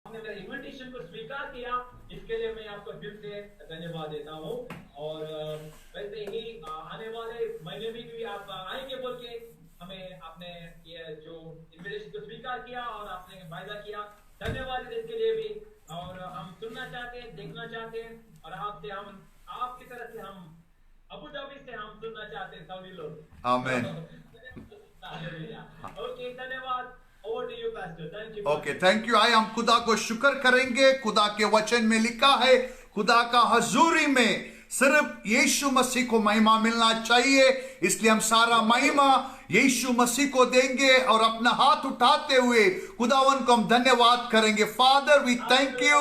आपने मेरे इनविटेशन को स्वीकार किया, इसके लिए मैं आपको फिर से धन्यवाद देता हूँ। और वैसे ही आने वाले महीने में भी आप आएंगे बोल के हमें आपने ये जो इनविटेशन को स्वीकार किया और आपने वायदा किया, धन्यवाद इसके लिए भी। और हम सुनना चाहते हैं, देखना चाहते हैं, और आपसे हम आपकी तरफ से हम अबू धाबी से हम सुनना चाहते हैं सऊदी लोग। आमीन। ओके, धन्यवाद। Okay, thank you. आए हम खुदा को शुक्र करेंगे। खुदा के वचन में लिखा है, खुदा का हजूरी में सिर्फ यीशु मसीह को महिमा मिलना चाहिए, इसलिए हम सारा महिमा यीशु मसीह को देंगे और अपना हाथ उठाते हुए खुदावन को हम धन्यवाद करेंगे। Father, we thank you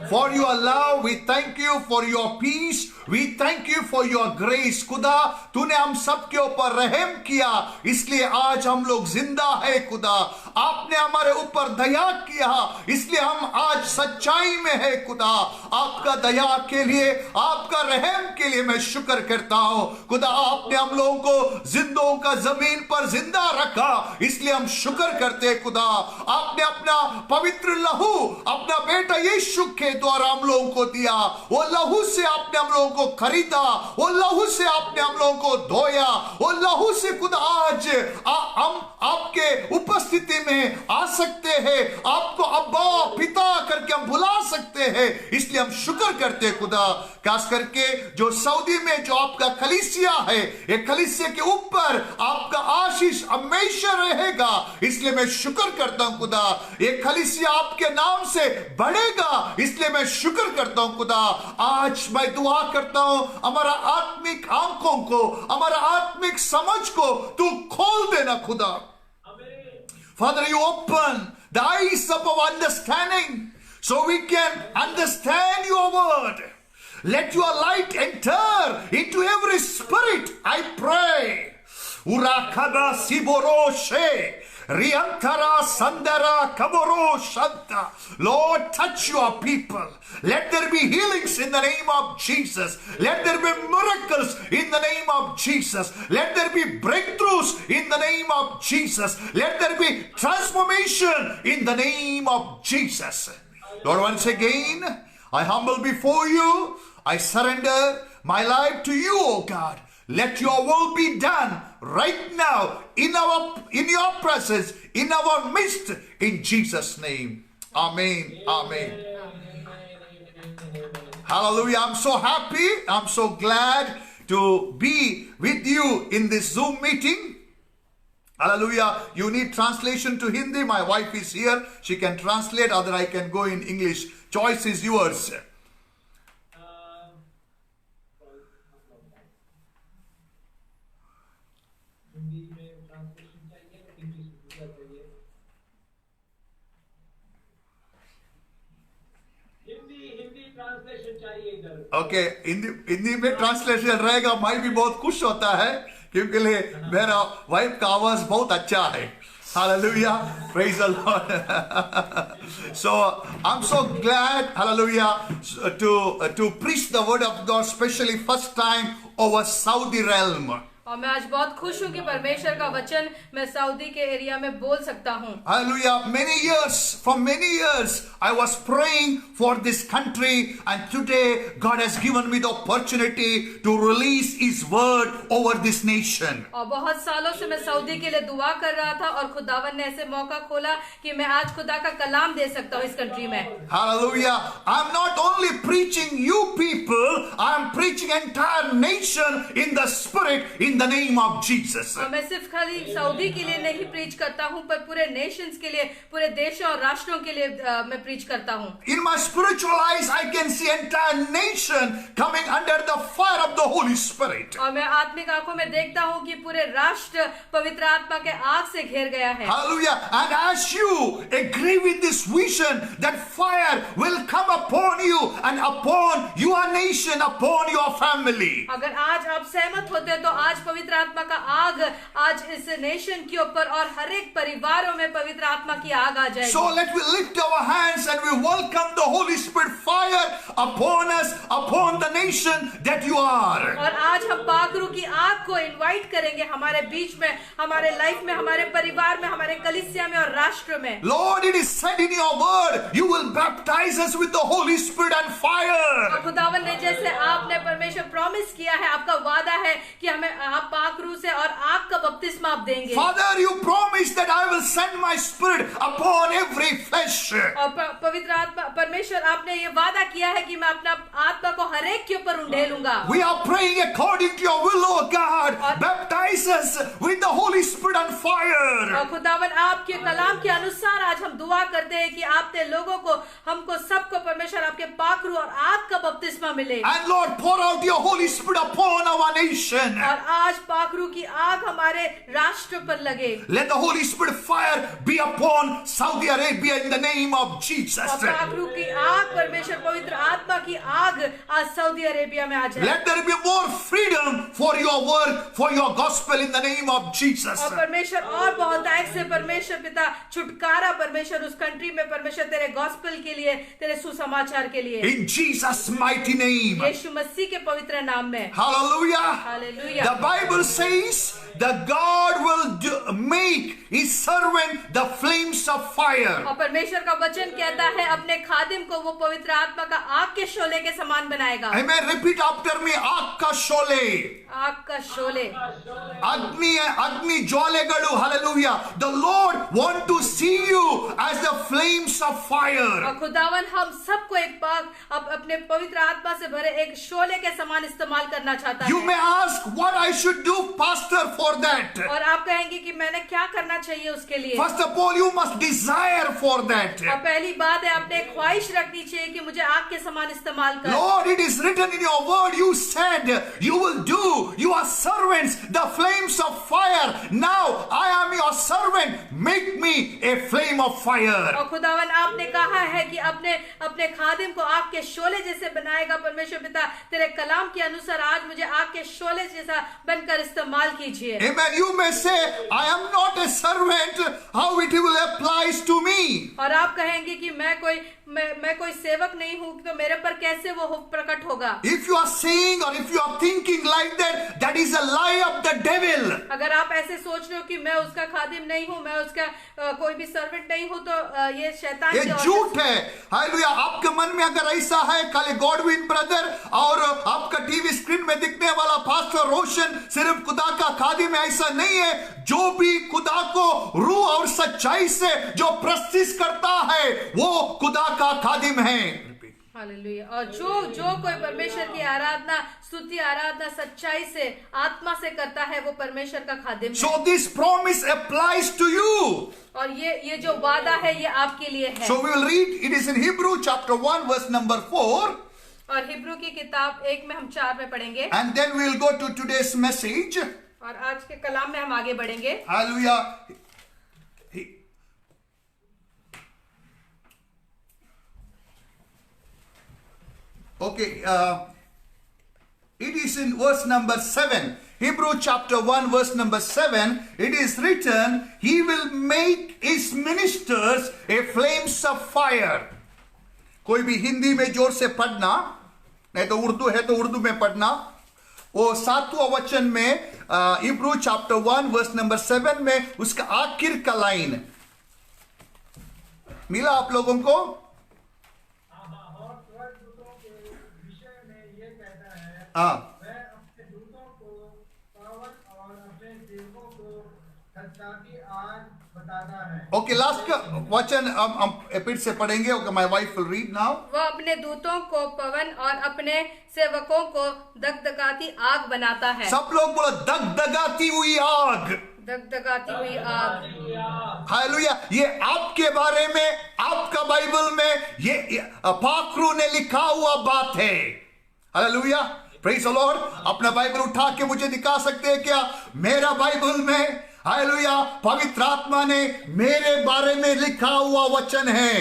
for your love, we thank you for your peace, we thank you for your grace. खुदा, तूने हम सबके ऊपर रहम किया, इसलिए आज हम लोग जिंदा है। खुदा, आपने हमारे ऊपर दया किया, इसलिए हम आज सच्चाई में है। खुदा, आपका दया के लिए, आपका रहम के लिए मैं शुक्र करता हूं। खुदा, आपने हम लोगों को जिंदों का जमीन पर जिंदा रखा, इसलिए हम शुक्र करते हैं। खुदा, आपने अपना पवित्र लहू अपना बेटा यीशु के द्वारा हम लोगों को दिया, वो लहू से आपने हम लोगों को खरीदा, वो लहू से आपने हम लोगों को धोया, वो लहू से खुदा आज हम आपके उपस्थिति में आ सकते हैं, आपको अब्बा पिता करके हम बुला सकते हैं, इसलिए हम शुक्र करते हैं। खुदा, खास करके जो सऊदी में जो आपका कलीसिया है, एक कलीसिया के ऊपर आपका आशीष हमेशा रहेगा, इसलिए मैं शुक्र करता हूं। खुदा, एक कलीसिया आपके नाम से बढ़ेगा, इसलिए मैं शुक्र करता हूं। खुदा, आज मैं दुआ करता हूं, हमारा आत्मिक आंखों को, हमारा आत्मिक समझ को तू खोल देना। खुदा, Father, you open the eyes of our understanding so we can understand your word. Let your light enter into every spirit, I pray. Urakada siboroshe. Riantara Sandara Kaboro Shanta. Lord, touch your people. Let there be healings in the name of Jesus. Let there be miracles in the name of Jesus. Let there be breakthroughs in the name of Jesus. Let there be transformation in the name of Jesus. Lord, once again, I humble before you. I surrender my life to you, O God. Let your will be done right now in your presence, in our midst, in Jesus' name. Amen. Amen. Hallelujah. I'm so happy. I'm so glad to be with you in this Zoom meeting. Hallelujah. You need translation to Hindi. My wife is here. She can translate, other I can go in English. Choice is yours. Okay, Hindi में translation रहेगा। मैं भी बहुत खुश होता है क्योंकि मेरा वाइफ का आवाज बहुत अच्छा है। Hallelujah, praise the Lord. So I'm so glad, hallelujah, to preach the word of God, especially first time over Saudi realm. और मैं आज बहुत खुश हूँ कि परमेश्वर का वचन मैं सऊदी के एरिया में बोल सकता हूँ। Hallelujah. For many years, I was praying for this country, and today God has given me the opportunity to release His word over this nation. और बहुत सालों से मैं सऊदी के लिए दुआ कर रहा था और खुदावन ने ऐसे मौका खोला कि मैं आज खुदा का कलाम दे सकता हूँ इस कंट्री में। Hallelujah. I'm not only preaching you people, I'm preaching entire nation in the spirit, in the name of Jesus. और मैं सिर्फ खाली सऊदी के लिए नहीं प्रीच करता हूँ, पर पूरे नेशंस के लिए, पूरे देशों और राष्ट्रों के लिए मैं प्रीच करता हूँ। In my spiritual eyes, I can see entire nation coming under the fire of the Holy Spirit. और मैं आत्मिक आंखों में देखता हूँ कि पूरे राष्ट्र पवित्र आत्मा के आग से घेर गया है। Hallelujah. And as you agree with this vision, that fire will come upon you and upon your nation, upon your family. अगर आज आप सहमत होते हैं तो आज पवित्र आत्मा का आग आज इस नेशन के ऊपर और हर एक परिवारों में पवित्र आत्मा की आग आ जाएगी। So let we lift our hands and we welcome the Holy Spirit fire upon us, upon the nation that you are. और आज हम पाखरू की आग को इनवाइट करेंगे हमारे बीच में, हमारे लाइफ में, हमारे परिवार में, हमारे कलीसिया में और राष्ट्र में। Lord, it is said in your word, you will baptize us with the Holy Spirit and fire. खुदावन ने जैसे आपने परमेश्वर प्रॉमिस किया है, आपका वादा है कि हमें आप पाखरू से और आग का बपतिस्मा आप देंगे। Father, you promised that I will send my spirit upon every flesh. और पवित्र आत्मा परमेश्वर आपने ये वादा किया है कि मैं अपना आत्मा को हर एक के ऊपर उंडेलूंगा। We are praying according to your will, oh God. Baptize us with the Holy Spirit and fire. और खुदावन आपके कलाम के अनुसार आज हम दुआ करते हैं कि आपने लोगों को, हमको सबको परमेश्वर आपके पाखरू और आग का बपतिस्मा मिले। And Lord, pour out your Holy Spirit upon our nation. और आज पाखरू की आग हमारे राष्ट्र पर लगे। Let the Holy Spirit fire be upon Saudi Arabia in the name of Jesus. और पाखरू की आग परमेश्वर पवित्र आत्मा की आग आज सऊदी अरेबिया में आ जाए। Let there be more freedom for your work, for your gospel in the name of Jesus. और परमेश्वर और बहुतायत से परमेश्वर पिता छुटकारा परमेश्वर उस कंट्री में परमेश्वर तेरे गॉस्पेल के लिए, तेरे सुसमाचार के लिए, In Jesus' mighty name. यीशु मसीह के पवित्र नाम में। Hallelujah. Hallelujah. The Bible says that God will make his servant the flames of fire. और परमेश्वर का वचन कहता है अपने खादिम को वो पवित्र आत्मा का आग के शोले के समान बनाएगा। Amen. Repeat after me. आग का शोले. आग का शोले। अग्नि ज्वालेगळु. Hallelujah. The Lord want to see you as the flames of fire. और खुदावन हम सबको एक बार अपने पवित्र आत्मा से भरे एक शोले के समान इस्तेमाल करना चाहता है। You may ask what I should do, pastor, for that. और आप कहेंगे कि मैंने क्या करना चाहिए उसके लिए। First of all, you must desire for that. और पहली बात है आपने ख्वाहिश रखनी चाहिए कि मुझे आग के समान इस्तेमाल कर। Lord, it is written in your word, you said you will do your servants the flames of fire. Now I am your servant, make me a flame of fire. और खुदावन आपने कहा है कि अपने खादिम को आग के शोले जैसे बनाएगा। परमेश्वर पिता तेरे कलाम के अनुसार आज मुझे आग के शोले जैसा बनकर इस्तेमाल कीजिए। Amen. You may say, I am not a servant, how it will applies to me. और आप कहेंगे कि मैं कोई सेवक नहीं हूँ, तो मेरे पर कैसे वो प्रकट होगा। If you are saying or if you are thinking like that, that is a lie of the devil. अगर आप ऐसे सोच रहे हो कि मैं उसका खादिम नहीं हूँ, मैं उसका कोई भी सर्वेंट नहीं हूँ, तो ये शैतान ये झूठ है। हालेलुया। आपके मन में अगर ऐसा है, खाली गॉडविन ब्रदर और आपका टीवी स्क्रीन में दिखने वाला पास्टर रोशन सिर्फ खुदा का खादिम है, ऐसा नहीं है। जो भी खुदा को रूह और सच्चाई से जो प्रस्तुत करता है वो खुदा का खादिम है। हालेलुया। और जो कोई परमेश्वर की आराधना, स्तुति आराधना सच्चाई से, आत्मा से करता है वो परमेश्वर का खादिम है। So this promise applies to you. और ये जो वादा है ये आपके लिए है। So we will read, it is in Hebrew chapter 1 verse number 4. और हिब्रू की किताब 1 में हम 4 में पढ़ेंगे। And then we will go to today's message. और आज के कलाम में हम आगे बढ़ेंगे। Hallelujah. Okay, it is in verse number 7. Hebrew chapter 1 verse number 7. It is written, he will make his ministers a flames of fire. कोई भी हिंदी में जोर से पढ़ना, नहीं तो उर्दू है तो उर्दू में पढ़ना। वो 7वां वचन में हिब्रू चैप्टर 1 वर्स नंबर 7 में उसका आखिर का लाइन मिला आप लोगों को? हाँ, मैं अपने दूतों को पावन और अपने सेवकों को खतराती आग बताता है। ओके, लास्ट का वचन हम फिर से पढ़ेंगे। Okay, my wife will read now. वह अपने दूतों को पवन और अपने सेवकों को दगदगाती आग बनाता है। सब लोग बोलो, दगदगाती हुई आग। दगदगाती हुई आग। हालेलुया। ये आपके बारे में, आपका बाइबल में ये पाखरू ने लिखा हुआ बात है। Hallelujah, praise the Lord. अपना बाइबल उठा के मुझे दिखा सकते हैं क्या? मेरा बाइबल में हालेलुया पवित्र आत्मा ने मेरे बारे में लिखा हुआ वचन है।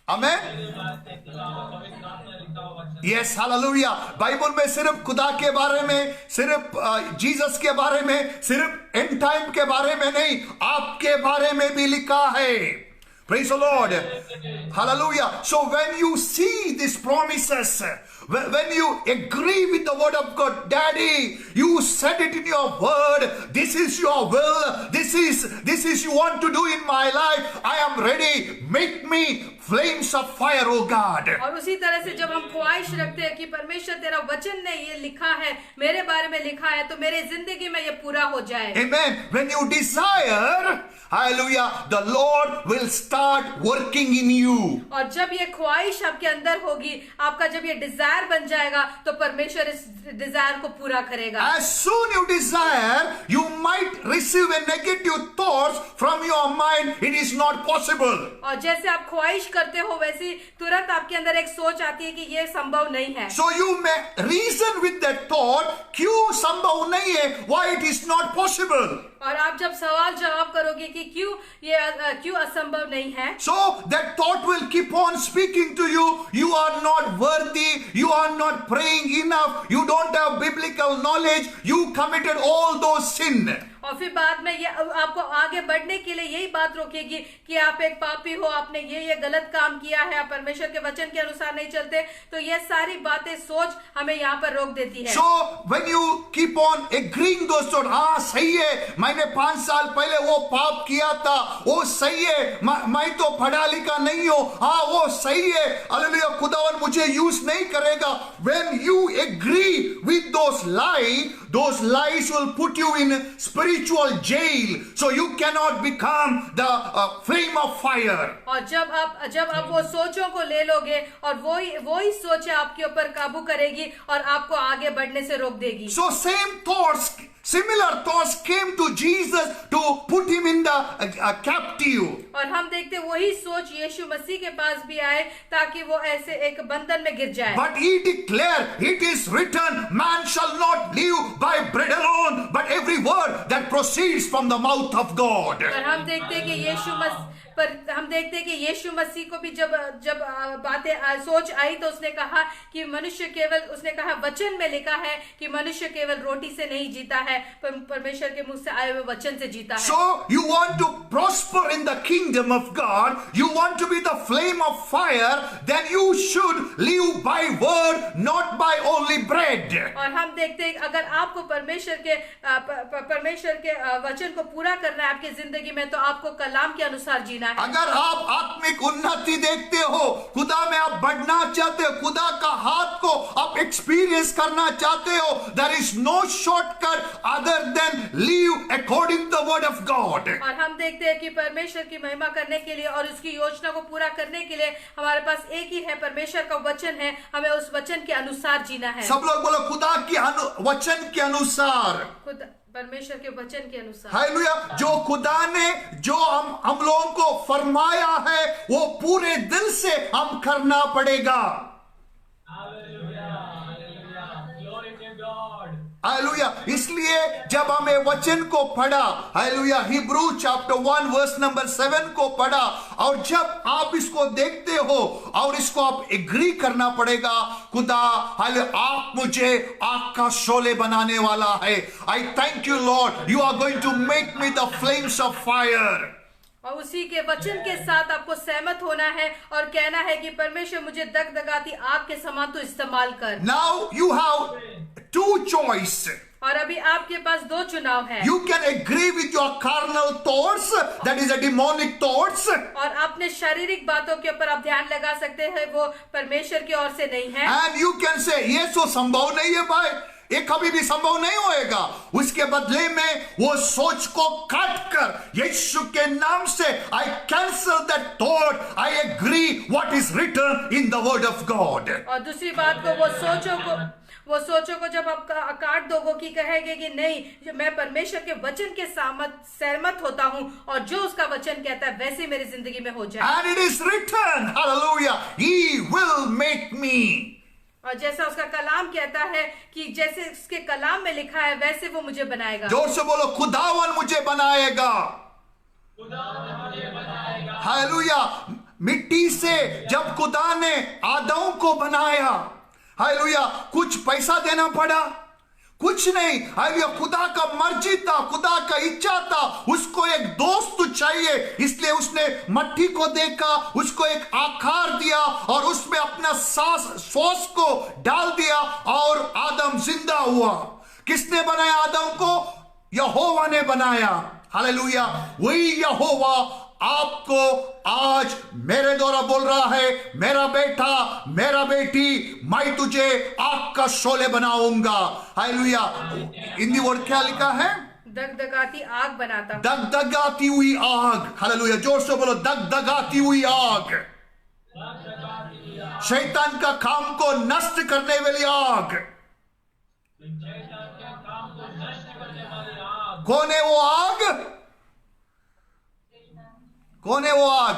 आमेन। पवित्र आत्मा लिखता हुआ वचन। Yes, hallelujah. बाइबल में सिर्फ खुदा के बारे में, सिर्फ जीसस के बारे में, सिर्फ एंड टाइम के बारे में नहीं, आपके बारे में भी लिखा है। Praise the Lord. Hallelujah. So when you see these promises, when you agree with the word of God, Daddy, you said it in your word, this is your will, this is you want to do in my life, I am ready, make me flames of fire, oh God. और उसी तरह से जब हम ख्वाहिश रखते हैं कि परमेश्वर तेरा वचन ने ये लिखा है, मेरे बारे में लिखा है, तो मेरे जिंदगी में ये पूरा हो जाए। Amen. When you desire, hallelujah, the Lord will start working in you. और जब ये ख्वाहिश आपके अंदर होगी, आपका जब ये डिजायर बन जाएगा, तो परमेश्वर इस डिजायर को पूरा करेगा। As soon you desire, you might receive a negative thoughts from your mind. It is not possible. और जैसे आप ख्वाहिश करते हो, वैसी तुरंत आपके अंदर एक सोच आती है कि ये संभव नहीं है। So you may reason with that thought, क्यों संभव नहीं है? Why it is not possible? और आप जब सवाल जवाब करोगे कि क्यों असंभव नहीं है, So that thought will keep on speaking to you. You are not worthy. You are not praying enough. You don't have biblical knowledge. You committed all those sin. और फिर बाद में ये आपको आगे बढ़ने के लिए यही बात रोकेगी कि आप एक पापी हो, आपने ये गलत काम किया है, आप परमेश्वर के वचन के अनुसार नहीं चलते। तो ये सारी बातें सोच हमें यहाँ पर रोक देती है। So when you keep on agreeing those thoughts, हाँ सही है, मैंने 5 साल पहले वो पाप किया था, वो सही है, मैं तो पढ़ा लिखा नहीं हूँ, हाँ वो सही है, हालेलुया, खुदावन मुझे यूज नहीं करेगा। When you agree with those lies will put you in spiritual jail, so you cannot become the flame of fire. और जब आप वो सोचों को ले लोगे, और वही सोचें आपके ऊपर काबू करेगी और आपको आगे बढ़ने से रोक देगी। So similar thoughts came to Jesus to put him in the captive. और हम देखते वही सोच यीशु मसीह के पास भी आए, ताकि वो ऐसे एक बंधन में गिर जाए। But he declared, it is written, man shall not live by bread alone, but every word that proceeds from the mouth of God. पर हम देखते हैं कि यीशु मसीह को भी जब बातें सोच आई, तो उसने कहा कि उसने कहा वचन में लिखा है कि मनुष्य केवल रोटी से नहीं जीता है, परमेश्वर के मुंह से आए हुए वचन से जीता है। So you want to prosper in the kingdom of God, you want to be the flame of fire, then you should live by word, not by only bread. और हम देखते हैं अगर आपको परमेश्वर के वचन को पूरा करना है आपकी जिंदगी में, तो आपको कलाम के अनुसार जीना है। अगर आप आत्मिक उन्नति देखते हो, खुदा में आप बढ़ना चाहते हो, खुदा का हाथ को आप एक्सपीरियंस करना चाहते हो, there is no shortcut other than live according to the word of God. और हम देखते हैं कि परमेश्वर की महिमा करने के लिए और उसकी योजना को पूरा करने के लिए हमारे पास एक ही है, परमेश्वर का वचन है, हमें उस वचन के अनुसार जीना है। सब लोग बोलो खुदा के वचन के अनुसार, परमेश्वर के वचन के अनुसार। हालेलुया। जो खुदा ने जो हम लोगों को फरमाया है, वो पूरे दिल से हम करना पड़ेगा। हालेलुया। इसलिए जब हमें वचन को पढ़ा, hallelujah, Hebrews chapter 1 verse number 7 को पढ़ा, और जब आप इसको देखते हो और इसको आप एग्री करना पड़ेगा, खुदा हालेलुया आप मुझे आग का शोले बनाने वाला है। I thank you Lord, you are going to make me the flames of fire. और उसी के वचन के साथ आपको सहमत होना है और कहना है कि परमेश्वर मुझे दगदगाती आग के समान तो इस्तेमाल कर। Now you have two choice. और अभी आपके पास 2 चुनाव है। You can agree with your carnal thoughts, that is a demonic thoughts. और अपने शारीरिक बातों के ऊपर आप ध्यान लगा सकते हैं, वो परमेश्वर की ओर से नहीं है। And you can say ये तो संभव नहीं है भाई, ये कभी भी संभव नहीं होएगा। उसके बदले में वो सोच को काट कर यीशु के नाम से I cancel that thought, I agree what is written in the word of God. और दूसरी बात को वो सोचों को जब आप काट दोगे कि कहेंगे कि नहीं, मैं परमेश्वर के वचन के सहमत होता हूँ और जो उसका वचन कहता है वैसे मेरी जिंदगी में हो जाए। And it is written, hallelujah, he will make me. और जैसा उसका कलाम कहता है कि जैसे उसके कलाम में लिखा है वैसे वो मुझे बनाएगा। जोर से बोलो, खुदावन मुझे बनाएगा। खुदावन मुझे बनाएगा। हालेलुया। मिट्टी से जब खुदा ने आदम को बनाया, हालेलुया, कुछ पैसा देना पड़ा? कुछ नहीं। हालेलुया, खुदा का मर्जी था, खुदा का इच्छा था, उसको एक दोस्त चाहिए, इसलिए उसने मट्टी को देखा, उसको एक आकार दिया और उसमें अपना श्वास को डाल दिया और आदम जिंदा हुआ। किसने बनाया आदम को? यहोवा ने बनाया। हालेलुया, वही यहोवा आपको आज मेरे द्वारा बोल रहा है, मेरा बेटा, मेरा बेटी, मैं तुझे आग का शोले बनाऊंगा। हालेलुया, हिंदी वर्ड क्या लिखा है? दगदगाती आग बनाता। दगदगाती हुई आग। हालेलुया, जोर से बोलो, दगदगाती हुई आग। शैतान का काम को नष्ट करने वाली आग। कौन है वो आग? कौन है वो आग?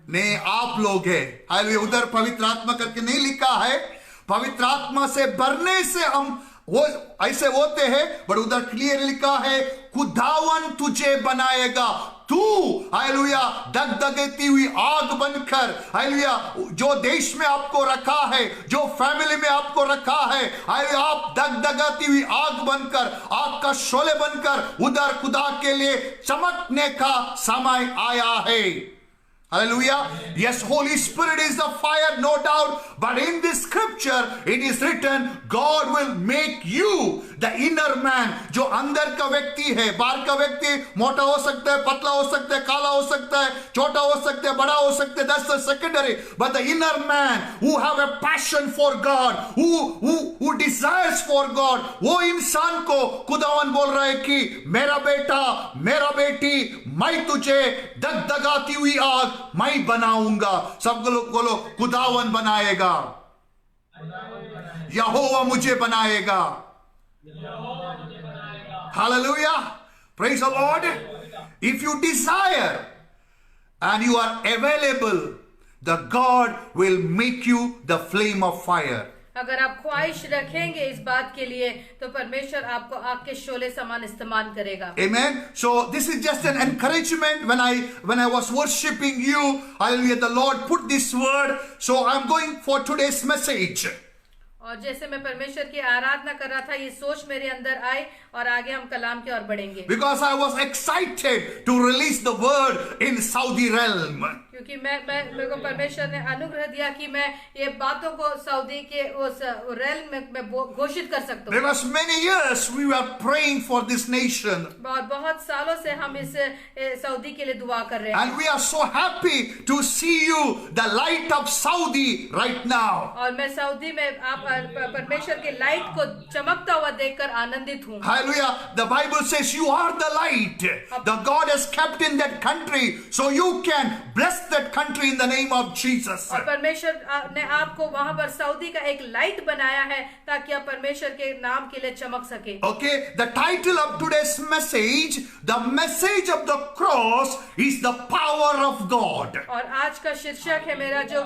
नहीं, आप लोग है। हालेलुया, उधर पवित्र आत्मा करके नहीं लिखा है। पवित्र आत्मा से भरने से हम वो ऐसे होते हैं, बट उधर क्लियर लिखा है, खुदावन तुझे बनाएगा, तू, हालेलुया, दगदगती हुई आग बनकर, हालेलुया, जो देश में आपको रखा है, जो फैमिली में आपको रखा है, हालेलुया, आप दगदगाती हुई आग बनकर, आग का शोले बनकर उधर खुदा के लिए चमकने का समय आया है। Hallelujah. Yes, Holy Spirit is the fire, no doubt. But in this scripture, it is written, God will make you the inner man. जो अंदर का व्यक्ति है, बाहर का व्यक्ति मोटा हो सकता है, पतला हो सकता है, काला हो सकता है, छोटा हो सकता है, बड़ा हो सकता है. That's the secondary. But the inner man who have a passion for God, who desires for God, वो इंसान को खुदावन बोल रहा है कि मेरा बेटा, मेरा बेटी, मैं तुझे दगदगाती हुई आग मैं बनाऊंगा। सब लोग बोलो, खुदावन बनाएगा, यहोवा मुझे बनाएगा। Hallelujah. Praise the Lord. If you desire and you are available, the God will make you the flame of fire. अगर आप ख्वाहिश रखेंगे इस बात के लिए, तो परमेश्वर आपको आग के शोले समान इस्तेमाल करेगा। Amen. So this is just an encouragement. When I was worshiping you, hallelujah, the Lord put this word. So I'm going for today's message. और जैसे मैं परमेश्वर की आराधना कर रहा था, ये सोच मेरे अंदर आई और आगे हम कलाम की ओर बढ़ेंगे। Because I was excited to release the word in Saudi realm. क्योंकि मेरे को परमेश्वर ने अनुग्रह दिया कि मैं ये बातों को सऊदी के उस रेल में घोषित कर सकता हूँ। Because many years we were praying for this nation. बहुत सालों से हम इस सऊदी के लिए दुआ कर रहे हैं। And we are so happy to see you, the light of Saudi right now. और मैं सऊदी में आप परमेश्वर के लाइट को चमकता हुआ देखकर आनंदित हूँ। Hallelujah. The Bible says you are the light. The God has kept in that country, so you can bless that country in the name of Jesus. और परमेश्वर ने आपको वहां पर सऊदी का एक लाइट बनाया है ताकि आप परमेश्वर के नाम के लिए चमक सके। Okay, the title of today's message, the message of the cross is the power of God. और आज का शीर्षक है मेरा जो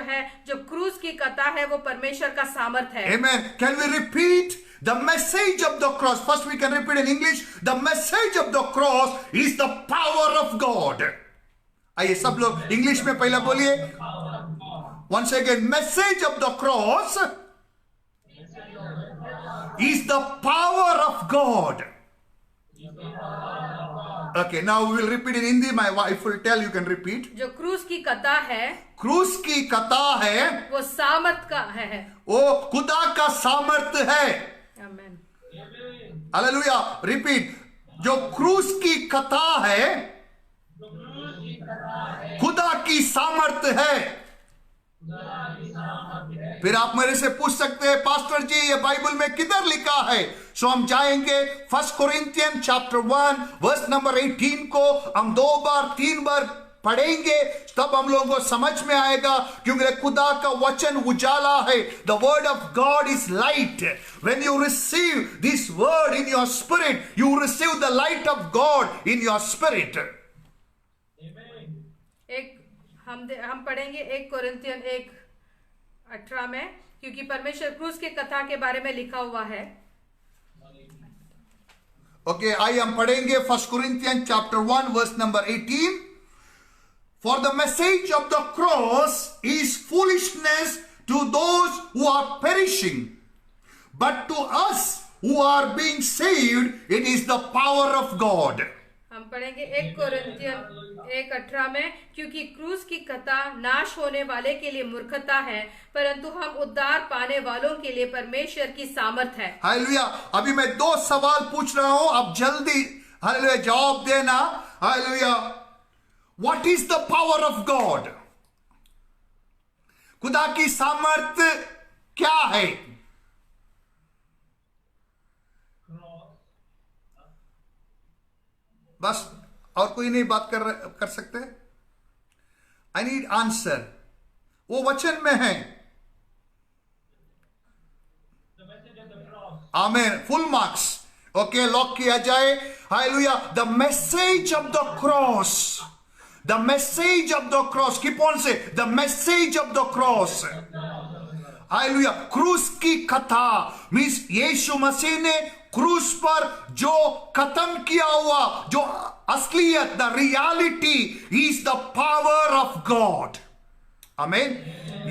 है, जो क्रूस की कथा है, वो परमेश्वर का सामर्थ है। Amen. Can we repeat the message of the cross? First we can repeat in English. The message of the cross is the power of God. आइए सब लोग इंग्लिश में पहला बोलिए। Once again, message of the cross is the power of God. Okay, now we will repeat in Hindi. My wife will tell, you can repeat. जो क्रूस की कथा है, क्रूस की कथा है, वो सामर्थ का है, वो खुदा का सामर्थ है। आमीन। हालेलुया। रिपीट, जो क्रूस की कथा है, खुदा की सामर्थ है। फिर आप मेरे से पूछ सकते हैं, पास्टर जी ये बाइबल में किधर लिखा है? सो हम जाएंगे 1 कोरिंथियन चैप्टर 1 वर्स नंबर 18 को हम 2-3 बार पढ़ेंगे, तब हम लोगों को समझ में आएगा, क्योंकि खुदा का वचन उजाला है। The word of God is light. When you receive this word in your spirit, you receive the light of God in your spirit. हम पढ़ेंगे 1 कोरिंथियन 1:18 में, क्योंकि परमेश्वर क्रूस की कथा के बारे में लिखा हुआ है। ओके, आइए हम पढ़ेंगे 1 Corinthians chapter 1 verse number 18. For the message of the cross is foolishness to those who are perishing, but to us who are being saved, it is the power of God. हम पढ़ेंगे 1 Corinthian 1:18 में, क्योंकि क्रूस की कथा नाश होने वाले के लिए मूर्खता है, परंतु हम उद्धार पाने वालों के लिए परमेश्वर की सामर्थ है। हालेलुया। अभी मैं 2 सवाल पूछ रहा हूं, आप जल्दी हालेलुया जवाब देना। Hallelujah. What is the power of God? खुदा की सामर्थ क्या है? बस, और कोई नहीं बात कर सकते? I need answer. वो वचन में है। Amen. Full marks. Okay, lock किया जाए। Hallelujah. The message of the cross, the message of the cross. Keep on say, the message of the cross. Hallelujah. क्रूस की कथा मींस यीशु मसीह ने क्रूस पर जो खत्म किया हुआ, जो असलियत, the reality is the power of God. आमीन।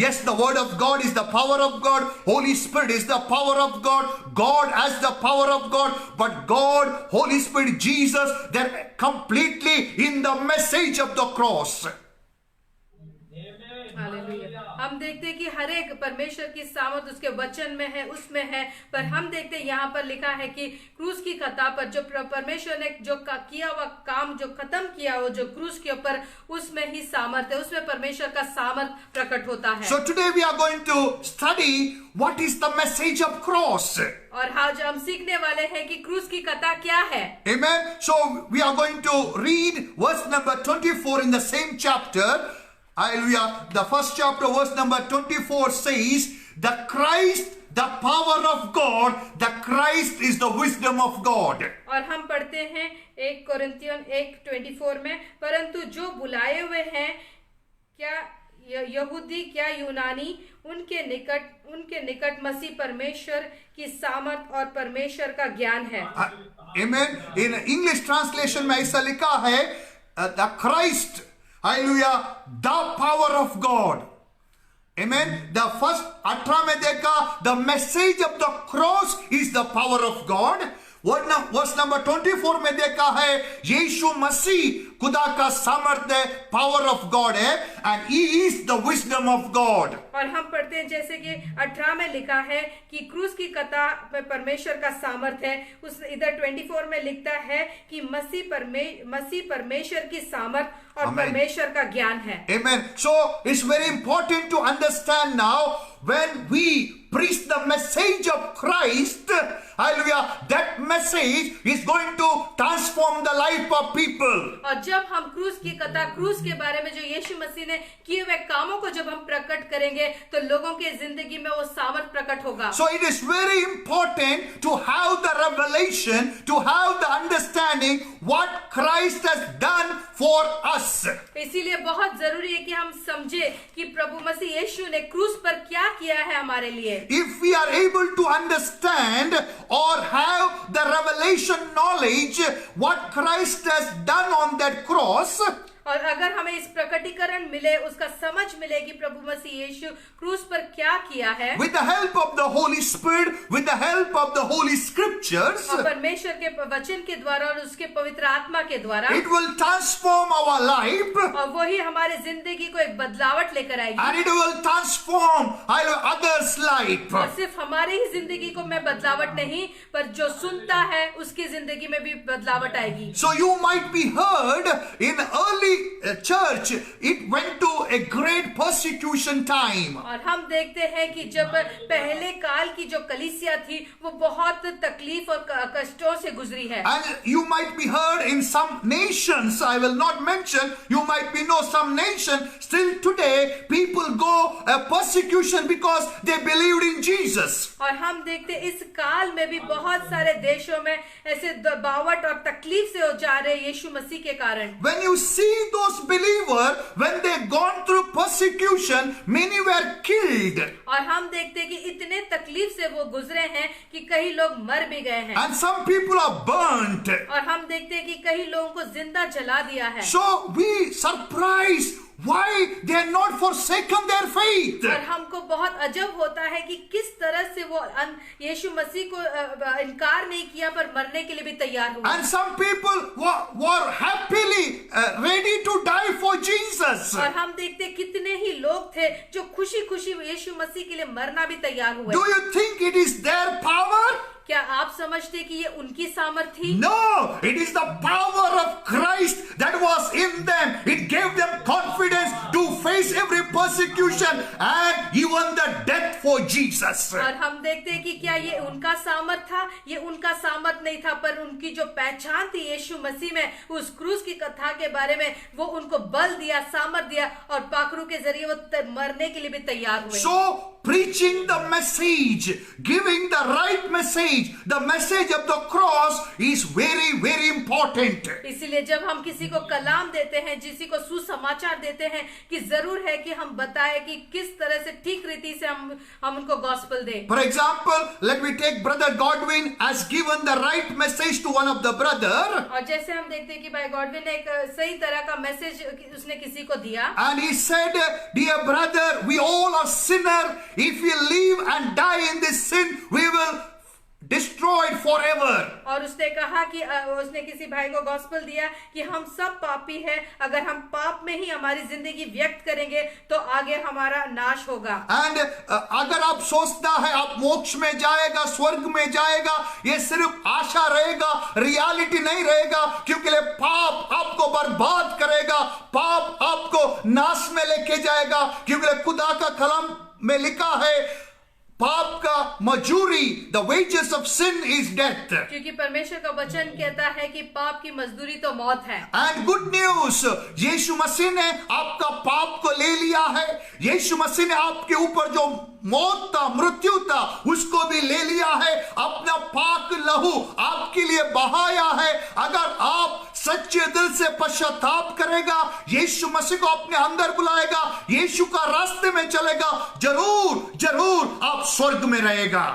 Yes, the word of God is the power of God. Holy Spirit is the power of God. God has the power of God. But God, Holy Spirit, Jesus, they're completely in the message of the cross. Hallelujah. हम देखते हैं कि हर एक परमेश्वर की सामर्थ उसके वचन में है, उसमें है। पर हम देखते हैं यहाँ पर लिखा है कि क्रूस की कथा पर जो परमेश्वर ने जो किया हुआ काम, जो खत्म किया हो, जो क्रूस के ऊपर, उसमें ही सामर्थ है, उसमें परमेश्वर का सामर्थ प्रकट होता है। So today we are going to study what is the message of cross. और आज हम सीखने वाले हैं कि क्रूस की कथा क्या है। Amen. So we are going to read verse number 24 in the same chapter. Hallelujah. The first chapter, verse number 24 says, the Christ, the power of God, the Christ is the wisdom of God. और हम पढ़ते हैं 1 Corinthian 1:24 में, परंतु जो बुलाए हुए हैं, क्या यहूदी क्या यूनानी, उनके निकट मसीह परमेश्वर की सामर्थ और परमेश्वर का ज्ञान है। Amen. In English translation में ऐसा लिखा है, the Christ, hallelujah, the power of God. Amen. The first 18 में देखा, the message of the cross is the power of God. Verse number 24 में देखा है, यीशु मसीह खुदा का सामर्थ्य है, पावर ऑफ गॉड है, and he is the wisdom of God. और हम पढ़ते हैं जैसे कि 18 में लिखा है कि क्रूस की कथा में परमेश्वर का सामर्थ्य है। उस इधर 24 में लिखता है कि मसीह परमेश्वर की सामर्थ और परमेश्वर का ज्ञान है। Amen. So it's very important to understand now, when we preach the message of Christ, hallelujah, that message is going to transform the life of people. और जब हम क्रूस की कथा, क्रूस के बारे में जो यीशु मसीह ने किए हुए कामों को जब हम प्रकट करेंगे, तो लोगों के जिंदगी में वो सामर्थ प्रकट होगा। So it is very important to have the revelation, to have the understanding what Christ has done for us. इसीलिए बहुत जरूरी है कि हम समझे कि प्रभु मसीह यीशु ने क्रूस पर क्या किया है हमारे लिए। If we are able to understand or have the revelation knowledge what Christ has done on that cross, और अगर हमें इस प्रकटीकरण मिले, उसका समझ मिले कि प्रभु मसीह यीशु क्रूस पर क्या किया है, with the help of the Holy Spirit, with the help of the Holy Scriptures, और परमेश्वर के वचन के द्वारा और उसके पवित्र आत्मा के द्वारा, it will transform our life, और वही हमारे जिंदगी को एक बदलावट लेकर आएगी, and it will transform others' life. और सिर्फ हमारे ही जिंदगी को में बदलावट नहीं, पर जो सुनता है उसकी जिंदगी में भी बदलावट आएगी। So you might be heard in early church, it went to a great persecution time. और हम देखते हैं कि जब पहले काल की जो कलीसिया थी, वो बहुत तकलीफ और कष्टों से गुजरी है। And you might be heard in some nations, I will not mention, you might be know some nation, still today people go persecution because they believed in Jesus. और हम देखते इस काल में भी बहुत सारे देशों में ऐसे दबावट और तकलीफ से हो जा रहे यीशु मसीह के कारण। When you see those believers, when they gone through persecution, many were killed. और हम देखते हैं कि इतने तकलीफ से वो गुजरे हैं कि कई लोग मर भी गए हैं, And some people are burnt. और हम देखते हैं कि कई लोगों को जिंदा जला दिया है। So we surprised why they are not forsaken their faith. और हमको बहुत अजब होता है कि किस तरह से वो यीशु मसीह को इनकार नहीं किया पर मरने के लिए भी तैयार हुए। And some people were happily ready to die for Jesus. और हम देखते हैं कितने ही लोग थे जो खुशी खुशी यीशु मसीह के लिए मरना भी तैयार हुए। Do you think it is their power? क्या आप समझते कि ये उनकी सामर्थ्य थी? No, it is the power of Christ that was in them. It gave them confidence to face every persecution and even the death for Jesus. और हम देखते हैं कि क्या ये उनका सामर्थ था? ये उनका सामर्थ नहीं था, पर उनकी जो पहचान थी यीशु मसीह में, उस क्रूस की कथा के बारे में, वो उनको बल दिया, सामर्थ दिया, और पाखरू के जरिए वो मरने के लिए भी तैयार हुए। So preaching the message, giving the right message, the message of the cross is very, very important. इसीलिए जब हम किसी को कलाम देते हैं, किसी को सुसमाचार देते हैं, कि जरूर है कि हम बताएं कि किस तरह से ठीक रीति से हम उनको गॉस्पेल दें। For example, let me take Brother Godwin has given the right message to one of the brother. और जैसे हम देखते हैं कि भाई गॉडविन ने एक सही तरह का मैसेज उसने किसी को दिया, And he said, dear brother, we all are sinner. If we live and die in this sin, we will destroyed forever. और उसने कहा कि उसने किसी भाई को गॉस्पेल दिया कि हम सब पापी हैं, अगर हम पाप में ही हमारी जिंदगी व्यक्त करेंगे तो आगे हमारा नाश होगा। And अगर आप सोचता है आप मोक्ष में जाएगा, स्वर्ग में जाएगा, ये सिर्फ आशा रहेगा, रियलिटी नहीं रहेगा, क्योंकि पाप आपको बर्बाद करेगा, पाप आपको नाश में लेके जाएगा, क्योंकि खुदा का कलम में लिखा है पाप का मजूरी, the wages of sin is death. क्योंकि परमेश्वर का वचन कहता है कि पाप की मजदूरी तो मौत है। एंड गुड न्यूज, यीशु मसीह ने आपका पाप को ले लिया है। यीशु मसीह ने आपके ऊपर जो मौत था, मृत्यु था, उसको भी ले लिया है, अपना पाक लहू आपके लिए बहाया है। अगर आप सच्चे दिल से पश्चाताप करेगा, यीशु मसीह को अपने अंदर बुलाएगा, यीशु का रास्ते में चलेगा, जरूर जरूर आप स्वर्ग में रहेगा।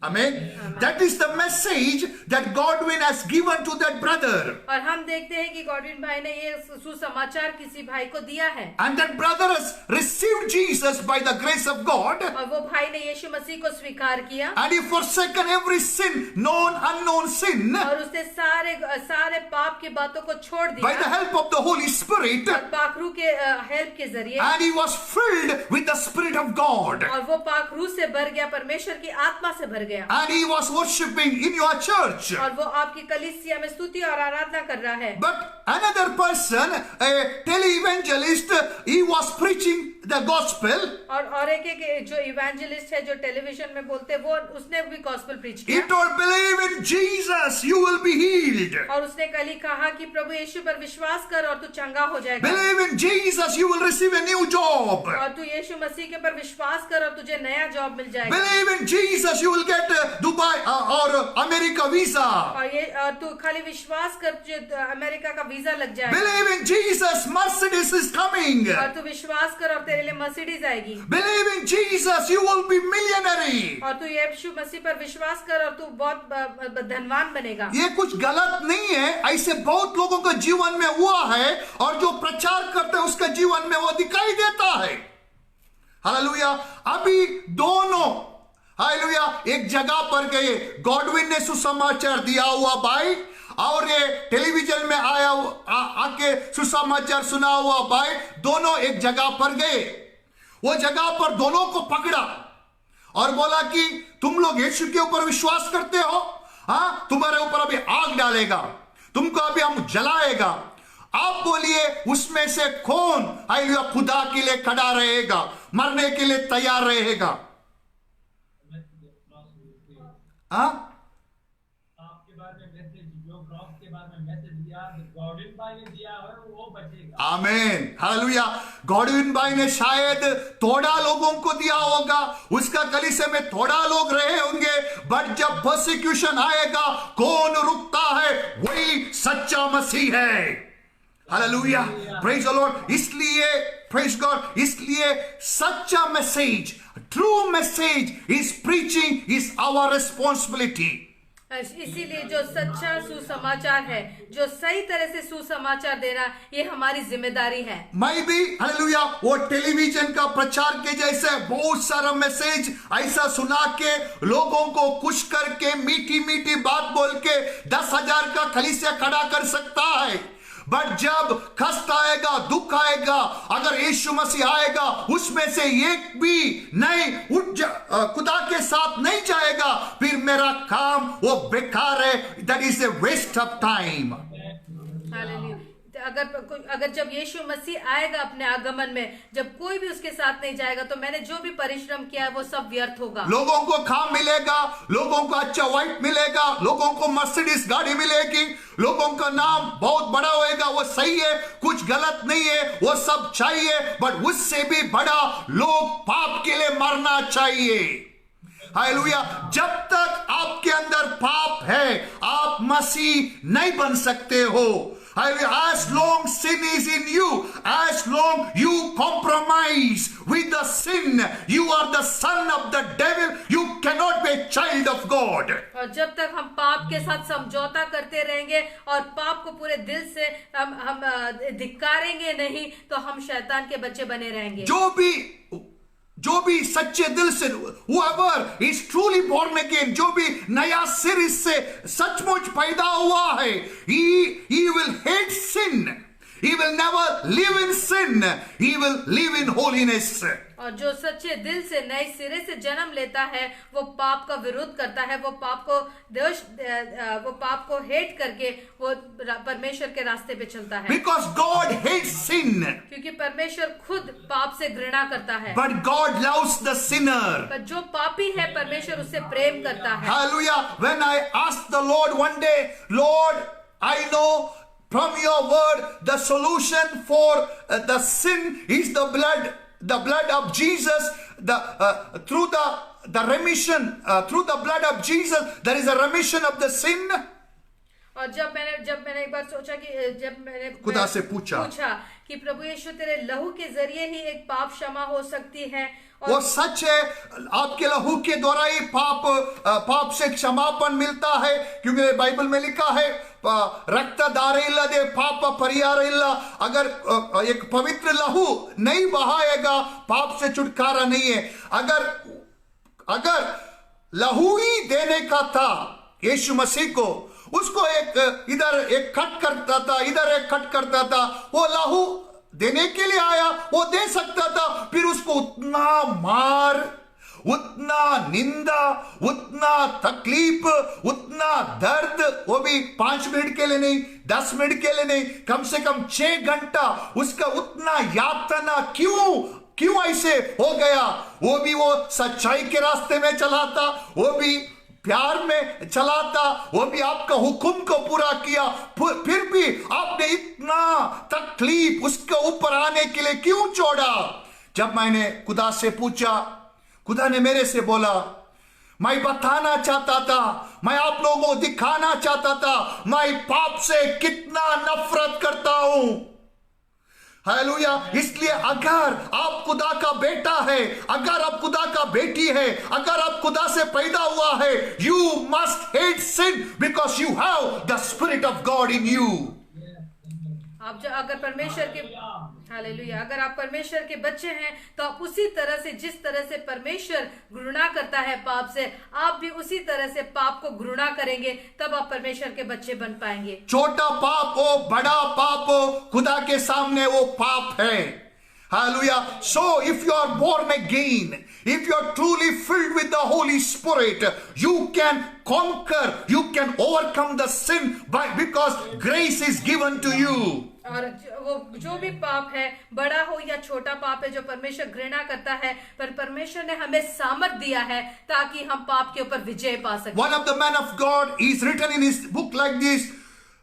Amen. That is the message that Godwin has given to that brother. और हम देखते हैं कि गॉडविन भाई ने ये सुसमाचार किसी भाई को दिया है। And that brother has received Jesus by the grace of God. और वो भाई ने यीशु मसीह को स्वीकार किया। And he forsaken every sin, known, unknown sin. और उसने सारे पाप की बातों को छोड़ दिया। By the help of the Holy Spirit. और पाखरू के हेल्प के जरिए। And he was filled with the Spirit of God. और वो पाखरू से भर गया, परमेश्वर की आत्मा से भर गया। And he was worshiping in your church. और वो आपकी कलीसिया में स्तुति और आराधना कर रहा है। But another person, a televangelist, he was preaching the gospel. और एक जो इवेंजलिस्ट है जो टेलीविजन में बोलते हैं, वो उसने भी गॉस्पेल प्रीच किया। He told, believe in Jesus, you will be healed. और उसने कल ही कहा कि प्रभु यीशु पर विश्वास कर और तू चंगा हो जाएगा। Believe in Jesus, you will receive a new job. और तू यीशु मसीह के पर विश्वास कर और तुझे नया जॉब मिल जाएगा। Believe in Jesus, you will get Dubai or America visa. और तू खाली विश्वास कर तुझे अमेरिका का वीजा लग जाएगा। Believe in Jesus, Mercedes is coming. और तू विश्वास कर और तेरे लिए मर्सिडीज आएगी। Believe in Jesus, you will be millionaire. और तू यीशु मसीह पर विश्वास कर और तू बहुत धनवान बनेगा। ये कुछ गलत नहीं है, ऐसे बहुत लोगों के जीवन में हुआ है, और जो प्रचार करते हैं उसके जीवन में वो दिखाई देता है। हालेलुया। अभी दोनों हालेलुया एक जगह पर गए, गॉडविन ने सुसमाचार दिया हुआ भाई, और ये टेलीविजन में आके सुसमाचार सुना हुआ भाई, दोनों एक जगह पर गए। वो जगह पर दोनों को पकड़ा और बोला कि तुम लोग यीशु के ऊपर विश्वास करते हो? हाँ, तुम्हारे ऊपर अभी आग डालेगा, तुमको अभी हम जलाएगा। आप बोलिए उसमें से कौन हालेलुया खुदा के लिए खड़ा रहेगा, मरने के लिए तैयार रहेगा? हाँ, आपके बारे में मैसेज, जो क्रॉस के बारे में मैसेज दिया, गॉडविन भाई ने दिया है, वो बचेगा। आमीन, हालेलुया। गॉडविन भाई ने शायद थोड़ा लोगों को दिया होगा, उसका कलीसिया में थोड़ा लोग रहे होंगे, बट जब परसिक्यूशन आएगा, कौन रुकता है? वही सच्चा मसीह है। Hallelujah, praise the Lord. इसलिए प्रेज गॉड, इसलिए सच्चा message, true message is preaching is our responsibility. इसीलिए जो सच्चा सुसमाचार है, जो सही तरह से सुसमाचार देना, ये हमारी जिम्मेदारी है। मैं भी हालेलुया वो टेलीविजन का प्रचार के जैसे बहुत सारा मैसेज ऐसा सुना के लोगों को खुश करके मीठी मीठी बात बोल के 10,000 का कलीसिया खड़ा कर सकता है, बट जब कष्ट आएगा, दुख आएगा, अगर यीशु मसीह आएगा, उसमें से एक भी नहीं खुदा के साथ नहीं जाएगा, फिर मेरा काम वो बेकार है। That is a waste of time. Hallelujah. अगर जब यीशु मसीह आएगा अपने आगमन में, जब कोई भी उसके साथ नहीं जाएगा, तो मैंने जो भी परिश्रम किया है वो सब व्यर्थ होगा। लोगों को काम मिलेगा, लोगों को अच्छा वाइट मिलेगा, लोगों को मर्सिडीज गाड़ी मिलेगी, लोगों का नाम बहुत बड़ा होएगा, वो सही है, कुछ गलत नहीं है, वो सब चाहिए, बट उससे भी बड़ा लोग पाप के लिए मरना चाहिए। हालेलुया। जब तक आपके अंदर पाप है, आप मसीह नहीं बन सकते हो। As long sin is in you, as long you compromise with the sin, you are the son of the devil. You cannot be a child of God. और जब तक हम पाप के साथ समझौता करते रहेंगे और पाप को पूरे दिल से हम धिक्कारेंगे नहीं, तो हम शैतान के बच्चे बने रहेंगे। जो भी सच्चे दिल से, whoever is truly born again, जो भी नया सिर इससे सचमुच पैदा हुआ है, he will hate sin. He will never live in sin. He will live in holiness. और जो सच्चे दिल से नए सिरे से जन्म लेता है, वो पाप का विरोध करता है, वो पाप को हेट करके वो परमेश्वर के रास्ते पे चलता है। Because God hates sin. क्योंकि परमेश्वर खुद पाप से घृणा करता है। But God loves the sinner. पर जो पापी है, परमेश्वर उससे प्रेम करता है। Hallelujah. When I asked the Lord one day, Lord, I know from your word the solution for the sin is the blood of Jesus. Through the remission, through the blood of Jesus, there is a remission of the sin. और जब मैंने एक बार सोचा कि जब मैंने खुदा से पूछा कि प्रभु यीशु तेरे लहू के जरिए ही एक पाप क्षमा हो सकती है, वो सच है, आपके लहू के द्वारा ही पाप से क्षमापन मिलता है, क्योंकि बाइबल में लिखा है रक्तदार इल्लदे पाप परिहार इल्ला। अगर एक पवित्र लहू नहीं बहाएगा, पाप से छुटकारा नहीं है। अगर लहू ही देने का था यीशु मसीह को, उसको इधर एक कट करता था, इधर एक कट करता था, वो लहू देने के लिए आया, वो दे सकता था, फिर उसको उतना मार, उतना निंदा, उतना तकलीफ, उतना दर्द, वो भी 5 मिनट के लिए नहीं, 10 मिनट के लिए नहीं, कम से कम 6 घंटा उसका उतना यातना क्यों ऐसे हो गया? वो भी वो सच्चाई के रास्ते में चला था, वो भी प्यार में चला था, वो भी आपका हुक्म को पूरा किया, फिर भी आपने इतना तकलीफ उसके ऊपर आने के लिए क्यों छोड़ा? जब मैंने खुदा से पूछा, खुदा ने मेरे से बोला, मैं बताना चाहता था, मैं आप लोगों को दिखाना चाहता था, मैं पाप से कितना नफरत करता हूं। हालेलुया। इसलिए अगर आप खुदा का बेटा है, अगर आप खुदा का बेटी है, अगर आप खुदा से पैदा हुआ है, you must hate sin because you have the spirit of God in you. आप जो अगर परमेश्वर के हालेलुया, अगर आप परमेश्वर के बच्चे हैं, तो आप उसी तरह से, जिस तरह से परमेश्वर घृणा करता है पाप से, आप भी उसी तरह से पाप को घृणा करेंगे, तब आप परमेश्वर के बच्चे बन पाएंगे। छोटा पाप हो, बड़ा पाप हो, खुदा के सामने वो पाप है। Hallelujah. So if you are born again, if you are truly filled with the Holy Spirit, you can conquer, you can overcome the sin because grace is given to you. और वो जो भी पाप है, बड़ा हो या छोटा पाप है, जो परमेश्वर घृणा करता है, पर परमेश्वर ने हमें सामर्थ दिया है ताकि हम पाप के ऊपर विजय पा सकें। One of the men of God is written in his book like this: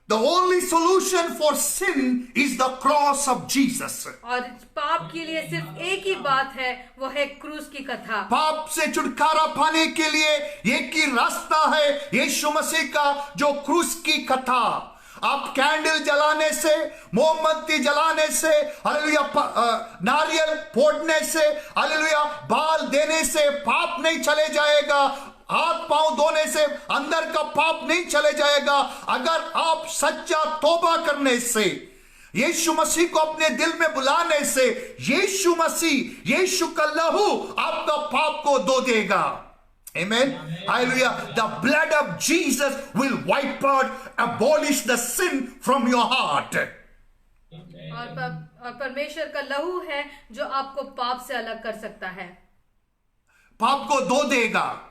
the only solution for sin is the cross of Jesus. और पाप के लिए सिर्फ एक ही बात है, वो है क्रूस की कथा। पाप से छुटकारा पाने के लिए एक ही रास्ता है, यीशु मसीह का जो क्रूस की कथा। आप कैंडल जलाने से, मोमबत्ती जलाने से, हालेलुया, नारियल फोड़ने से, हालेलुया, बाल देने से पाप नहीं चले जाएगा। हाथ पांव धोने से अंदर का पाप नहीं चले जाएगा। अगर आप सच्चा तौबा करने से, यीशु मसीह को अपने दिल में बुलाने से, यीशु मसीह, यीशु का लहू आपका पाप को धो देगा। Amen. Hallelujah. The blood of Jesus will wipe out, abolish the sin from your heart. और परमेश्वर का लहू है जो आपको पाप से अलग कर सकता है, पाप को धो देगा।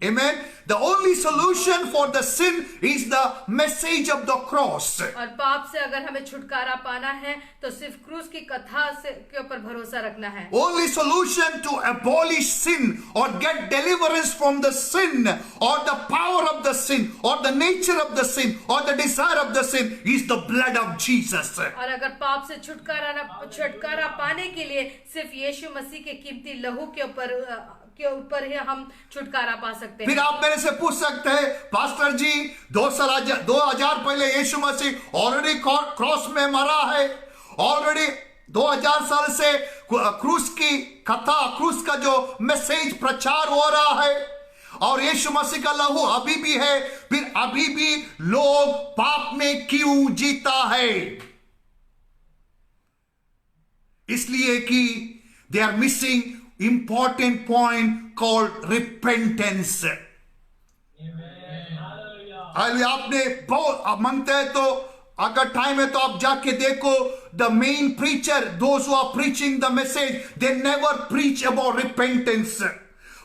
Amen. The only solution for the sin is the message of the cross. और पाप से अगर हमें छुटकारा पाना है तो सिर्फ क्रूस की कथा से के ऊपर भरोसा रखना है। Only solution to abolish sin or get deliverance from the sin or the power of the sin or the nature of the sin or the desire of the sin is the blood of Jesus. और अगर पाप से छुटकारा पाने के लिए सिर्फ यीशु मसीह के कीमती लहू के ऊपर ही हम छुटकारा पा सकते हैं। फिर आप मेरे से पूछ सकते हैं, पास्टर जी 2000 पहले यीशु मसीह ऑलरेडी क्रॉस में मरा है, ऑलरेडी 2000 साल से क्रूस की कथा, क्रूस का जो मैसेज प्रचार हो रहा है और यीशु मसीह का लहू अभी भी है, फिर अभी भी लोग पाप में क्यों जीता है? इसलिए कि they are missing important point called repentance. Hallelujah. आपने बहुत मांगते हैं तो अगर टाइम है तो आप जाके देखो, the main preacher, those who are preaching the message, they never preach about repentance.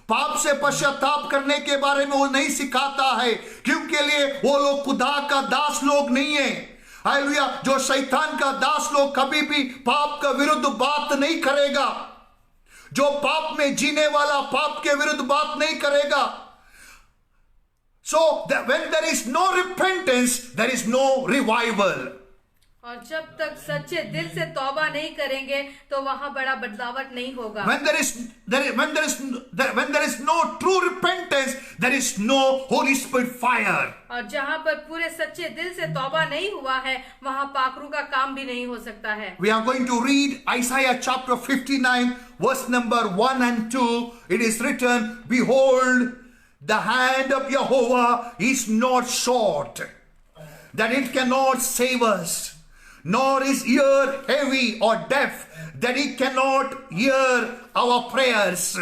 पाप से पश्चाताप करने के बारे में वो नहीं सिखाता है, क्योंकि लिए वो लोग खुदा का दास लोग नहीं है। हालेलुया। जो शैतान का दास लोग कभी भी पाप का विरुद्ध बात नहीं करेगा, जो पाप में जीने वाला पाप के विरुद्ध बात नहीं करेगा। So when there is no repentance, there is no revival. और जब तक सच्चे दिल से तौबा नहीं करेंगे तो वहां बड़ा बदलावट नहीं होगा। When there is no true repentance, there is no Holy Spirit fire. और जहां पर पूरे सच्चे दिल से तौबा नहीं हुआ है वहां पाखरू का काम भी नहीं हो सकता है। We are going to read Isaiah chapter 59 verse number 1 and 2. It is written, behold, the hand of Jehovah is not short, that it cannot save us, nor is ear heavy or deaf, that he cannot hear our prayers.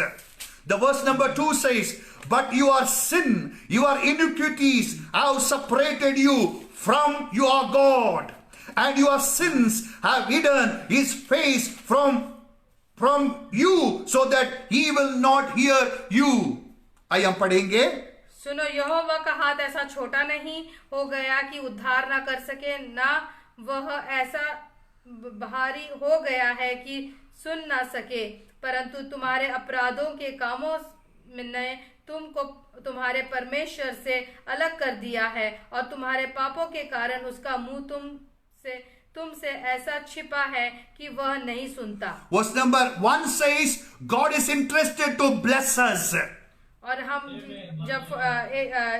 The verse number 2 says, but your sin, your iniquities have separated you from your God, and your sins have hidden his face from you, so that he will not hear you. आइए हम पढ़ेंगे। सुनो, यहोवा का हाथ ऐसा छोटा नहीं हो गया कि उद्धार ना कर सके, ना वह ऐसा भारी हो गया है कि सुन ना सके, परंतु तुम्हारे अपराधों के कामों ने तुमको तुम्हारे परमेश्वर से अलग कर दिया है, और तुम्हारे पापों के कारण उसका मुंह तुमसे ऐसा छिपा है कि वह नहीं सुनता। Verse number 1 says, God is interested to bless us. और हम जब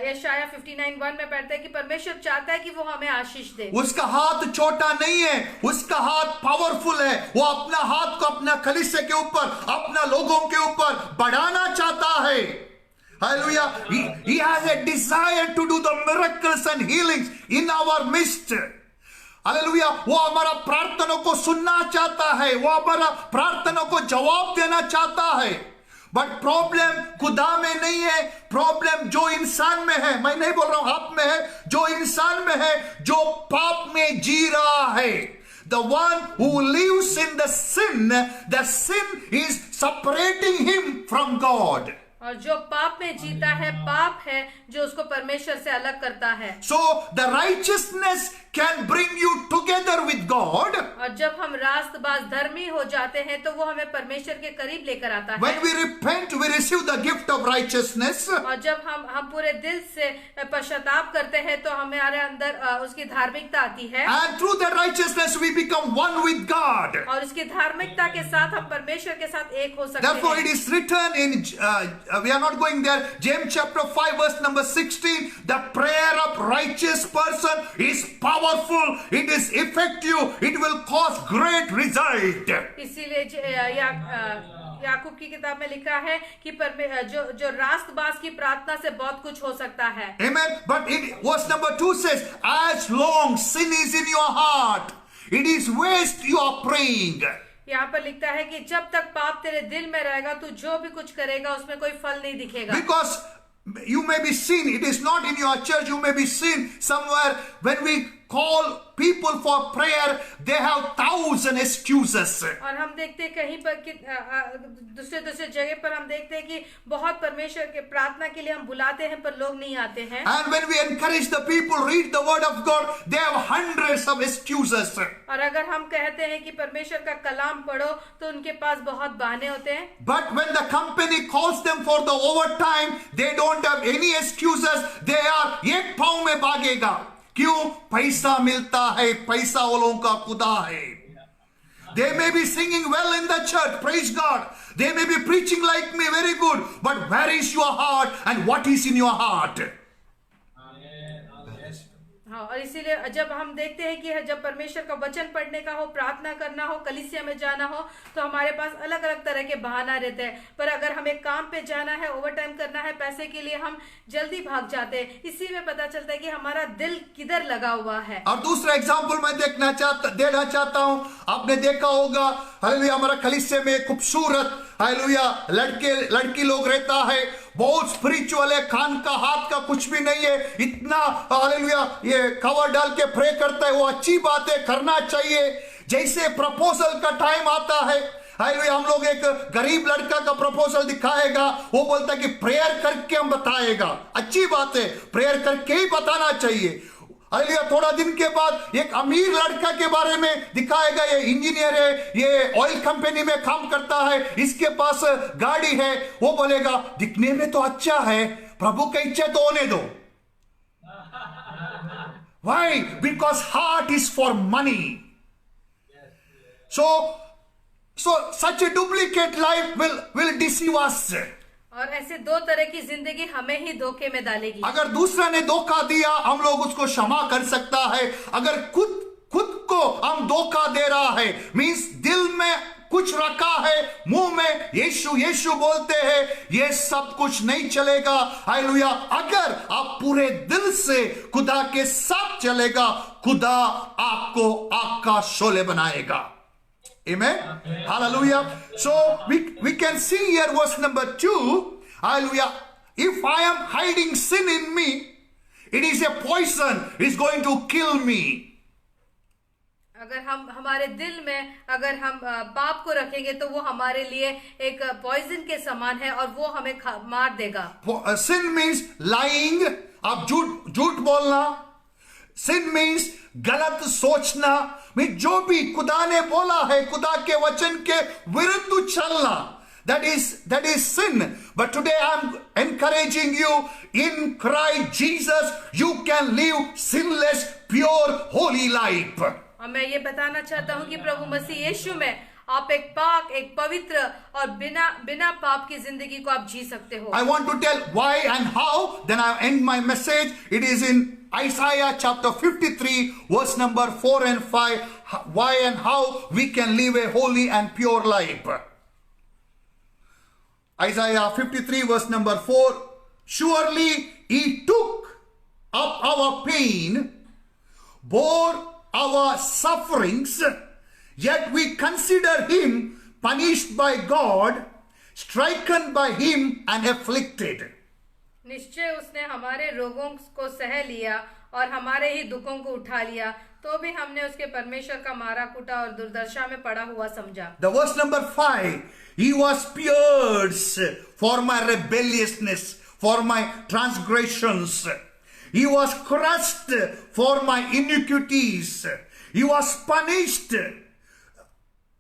यशाया 59:1 में पढ़ते हैं कि परमेश्वर चाहता है कि वो हमें आशीष दे। उसका हाथ छोटा नहीं है, उसका हाथ पावरफुल है। वो अपना हाथ को अपना कलीसिया के ऊपर, अपना लोगों के ऊपर बढ़ाना चाहता है। Hallelujah. He has a desire to do the miracles and healings in our midst. Hallelujah. वो हमारा प्रार्थनों को सुनना चाहता है, वो हमारा प्रार्थनों को जवाब देना चाहता है। बट प्रॉब्लम खुदा में नहीं है, प्रॉब्लम जो इंसान में है। मैं नहीं बोल रहा हूं आप में है, जो इंसान में है, जो पाप में जी रहा है। The one who lives in the sin is separating him from God. और जो पाप में जीता है, पाप है जो उसको परमेश्वर से अलग करता है। So the righteousness can bring you together with God. और जब हम रास्तबाज धर्मी हो जाते हैं तो वो हमें परमेश्वर के करीब लेकर आता है। When we repent, we receive the gift of righteousness. और जब हम पूरे दिल से पश्चाताप करते हैं तो हमारे अंदर उसकी धार्मिकता आती है, And through that righteousness, we become one with God. और उसकी धार्मिकता के साथ हम परमेश्वर के साथ एक हो सकते Therefore, हैं। it is written in, we are not going there, James chapter 5 verse number 16, the prayer of righteous person is powerful, it is effective, it will cause great result. इसीलिए याकूब की किताब में लिखा है कि जो रास्तबाज की प्रार्थना से बहुत कुछ हो सकता है। Amen. But verse number 2 says, as long sin is in your heart, it is waste you are praying. यहाँ पर लिखता है कि जब तक पाप तेरे दिल में रहेगा तू जो भी कुछ करेगा उसमें कोई फल नहीं दिखेगा। Because you may be seen, it is not in your church, you may be seen somewhere when we call people for prayer, they have 1,000 excuses. और हम देखते हैं कहीं पर कि दूसरे जगह पर हम देखते हैं कि बहुत परमेश्वर के प्रार्थना के लिए हम बुलाते हैं पर लोग नहीं आते हैं। And when we encourage the people read the word of God, they have hundreds of excuses. और अगर हम कहते हैं कि परमेश्वर का कलाम पढ़ो तो उनके पास बहुत बहाने होते हैं। But when the company calls them for the overtime, they don't have any excuses. They are एक पाँव में भागेगा। क्यों? पैसा मिलता है, पैसा वालों का खुदा है। They may be singing well in the church, praise God. They may be preaching like me, very good. But where is your heart and what is in your heart? हाँ, और इसीलिए जब हम देखते हैं कि जब परमेश्वर का वचन पढ़ने का हो, प्रार्थना करना हो, कलीसिया में जाना हो, तो हमारे पास अलग अलग तरह के बहाना रहते हैं। पर अगर हमें काम पे जाना है, ओवर टाइम करना है, पैसे के लिए हम जल्दी भाग जाते हैं। इसी में पता चलता है कि हमारा दिल किधर लगा हुआ है। और दूसरा एग्जाम्पल मैं देना चाहता हूं। आपने देखा होगा, हालेलुया, हमारा कलीसिया में खूबसूरत हालेलुया लड़की लोग रहता है, बहुत स्पिरिचुअल है, कान का हाथ का कुछ भी नहीं है, इतना हालेलुया ये कवर डाल के प्रे करता है। वो अच्छी बात है, करना चाहिए। जैसे प्रपोजल का टाइम आता है, हालेलुया, हम लोग एक गरीब लड़का का प्रपोजल दिखाएगा, वो बोलता है कि प्रेयर करके हम बताएगा। अच्छी बात है, प्रेयर करके ही बताना चाहिए। हालेलुया, थोड़ा दिन के बाद एक अमीर लड़का के बारे में दिखाएगा, ये इंजीनियर है, ये ऑयल कंपनी में काम करता है, इसके पास गाड़ी है। वो बोलेगा दिखने में तो अच्छा है, प्रभु की इच्छा तो होने दो। Why? Because heart is for money. So such a duplicate life will deceive us. और ऐसे दो तरह की जिंदगी हमें ही धोखे में डालेगी। अगर दूसरा ने धोखा दिया, हम लोग उसको क्षमा कर सकता है। अगर खुद को हम धोखा दे रहा है, मीन्स दिल में कुछ रखा है, मुंह में यीशु यीशु बोलते हैं, ये सब कुछ नहीं चलेगा। हालेलुया, अगर आप पूरे दिल से खुदा के साथ चलेगा, खुदा आपको आपका शोले बनाएगा। Amen. Hallelujah. So we can see here verse number 2. Hallelujah. If I am hiding sin in me, it is a poison. It's going to kill me. अगर हम हमारे दिल में अगर हम पाप को रखेंगे तो वो हमारे लिए एक पॉइजन के समान है और वो हमें मार देगा। Sin means lying. आप झूठ बोलना। Sin means गलत सोचना। में जो भी खुदा ने बोला है, खुदा के वचन के विरुद्ध चलना, that is sin. But today I'm encouraging you, in Christ Jesus you can live sinless, pure, holy life. और मैं ये बताना चाहता हूँ कि प्रभु मसीह यीशु में आप एक पाक, एक पवित्र और बिना पाप की जिंदगी को आप जी सकते हो। I want to tell why and how, then I end my message. It is in Isaiah chapter 53 verse number 4 and 5, why and how we can live a holy and pure life. Isaiah 53 verse number 4, surely he took up our pain, bore our sufferings, yet we consider him punished by God, stricken by him and afflicted. निश्चय उसने हमारे रोगों को सह लिया और हमारे ही दुखों को उठा लिया, तो भी हमने उसके परमेश्वर का मारा कूटा और दुर्दशा में पड़ा हुआ समझा। The verse number 5, he was pierced for my rebelliousness, for my transgressions. He was crushed for my iniquities. He was punished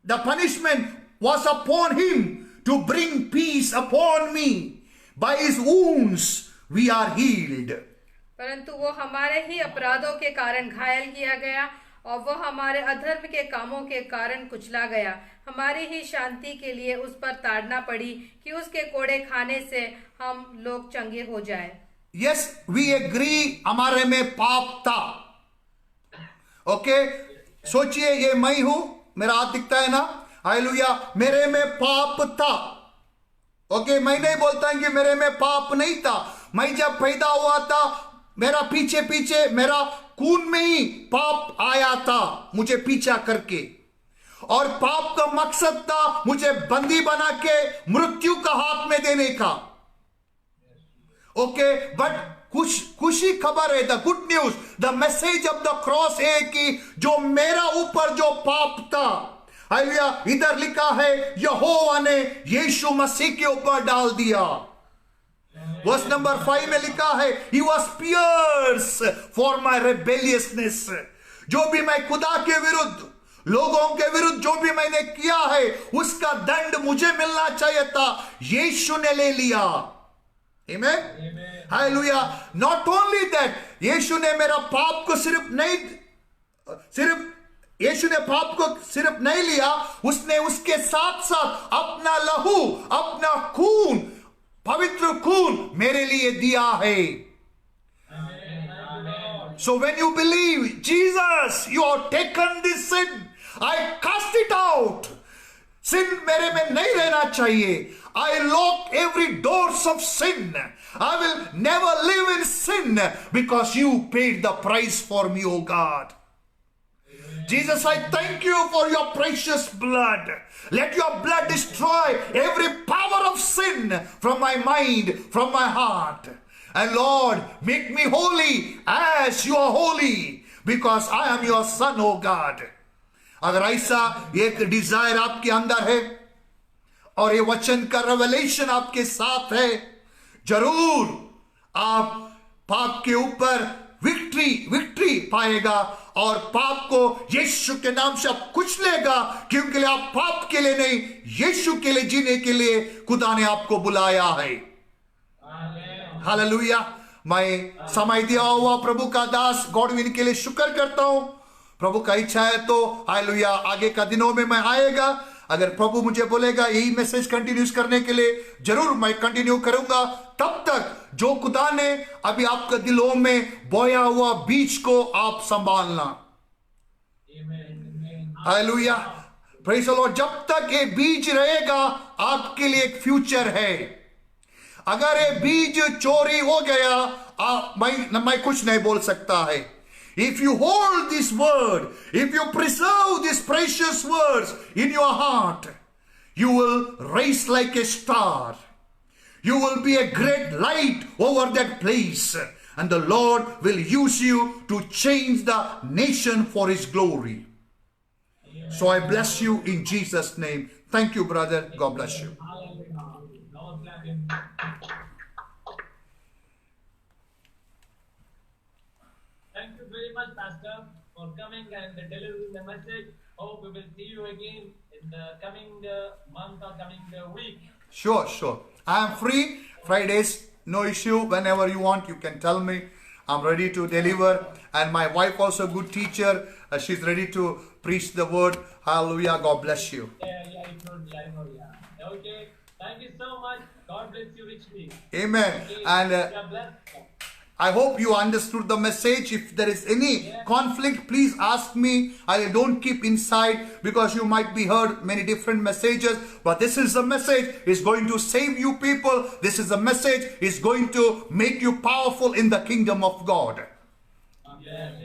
the punishment was upon him to bring peace upon me. By his wounds we are healed. परंतु वो हमारे ही अपराधों के कारण घायल किया गया और वो हमारे अधर्म के कामों के कारण कुचला गया। हमारी ही शांति के लिए उस पर ताड़ना पड़ी कि उसके कोड़े खाने से हम लोग चंगे हो जाए। Yes, we agree, हमारे में पाप था। ओके, सोचिए ये मैं हूं, मेरा हाथ दिखता है ना, हालेलुया, मेरे में पाप था। ओके, मैं नहीं बोलता कि मेरे में पाप नहीं था। मैं जब पैदा हुआ था, मेरा पीछे पीछे मेरा खून में ही पाप आया था, मुझे पीछा करके, और पाप का मकसद था मुझे बंदी बना के मृत्यु का हाथ में देने का। ओके, बट खुशी खबर है, the good news, the message of the cross है कि जो मेरा ऊपर जो पाप था, हालेलुया, इधर लिखा है यहोवा ने यीशु मसीह के ऊपर डाल दिया। वर्स नंबर 5 में लिखा है he was pierced for my rebelliousness। जो भी मैं खुदा के विरुद्ध, लोगों के विरुद्ध जो भी मैंने किया है, उसका दंड मुझे मिलना चाहिए था, यीशु ने ले लिया। आमेन, हालेलुया। नॉट ओनली दैट, यीशु ने मेरा पाप को यीशु ने पाप को सिर्फ नहीं लिया, उसने उसके साथ साथ अपना लहू, अपना खून, पवित्र खून मेरे लिए दिया है। So when you believe Jesus, you have taken this sin, I cast it out. Sin मेरे में नहीं रहना चाहिए। I lock every doors of sin. I will never live in sin because you paid the price for me, O God. Jesus, I thank you for your precious blood. Let your blood destroy every power of sin from my mind, from my heart. And Lord, make me holy as you are holy, because I am your son, O God. अगर ऐसा एक Dzire आपके अंदर है और ये वचन का रेवलेशन आपके साथ है, जरूर आप पाप के ऊपर विक्ट्री पाएगा और पाप को यीशु के नाम से आप कुचलेगा, क्योंकि आप पाप के लिए नहीं, यीशु के लिए जीने के लिए खुदा ने आपको बुलाया है। हालेलुया। मैं समय दिया हुआ प्रभु का दास गॉडविन के लिए शुक्र करता हूं। प्रभु का इच्छा है तो हालेलुया आगे का दिनों में मैं आएगा, अगर प्रभु मुझे बोलेगा यही मैसेज कंटिन्यूस करने के लिए, जरूर मैं कंटिन्यू करूंगा। तब तक जो खुदा ने अभी आपके दिलों में बोया हुआ बीज को आप संभालना। Hallelujah, praise the Lord. जब तक ये बीज रहेगा आपके लिए एक फ्यूचर है। अगर ये बीज चोरी हो गया, मैं कुछ नहीं बोल सकता है। If you hold this word, if you preserve these precious words in your heart, you will rise like a star. You will be a great light over that place, and the Lord will use you to change the nation for His glory. So I bless you in Jesus' name. Thank you, brother. God bless you. Thank you very much, Pastor, for coming and delivering the message. Hope we will see you again in the coming month or coming week. Sure. I am free Fridays, no issue. Whenever you want, you can tell me. I'm ready to deliver. And my wife also a good teacher. She's ready to preach the word. Hallelujah. God bless you. Yeah, I know. Okay. Thank you so much. God bless you richly. Amen. Okay. And God bless. I hope you understood the message. If there is any conflict, please ask me. I don't keep inside, because you might be heard many different messages. But this is a message is going to save you people. This is a message is going to make you powerful in the kingdom of God. Yes.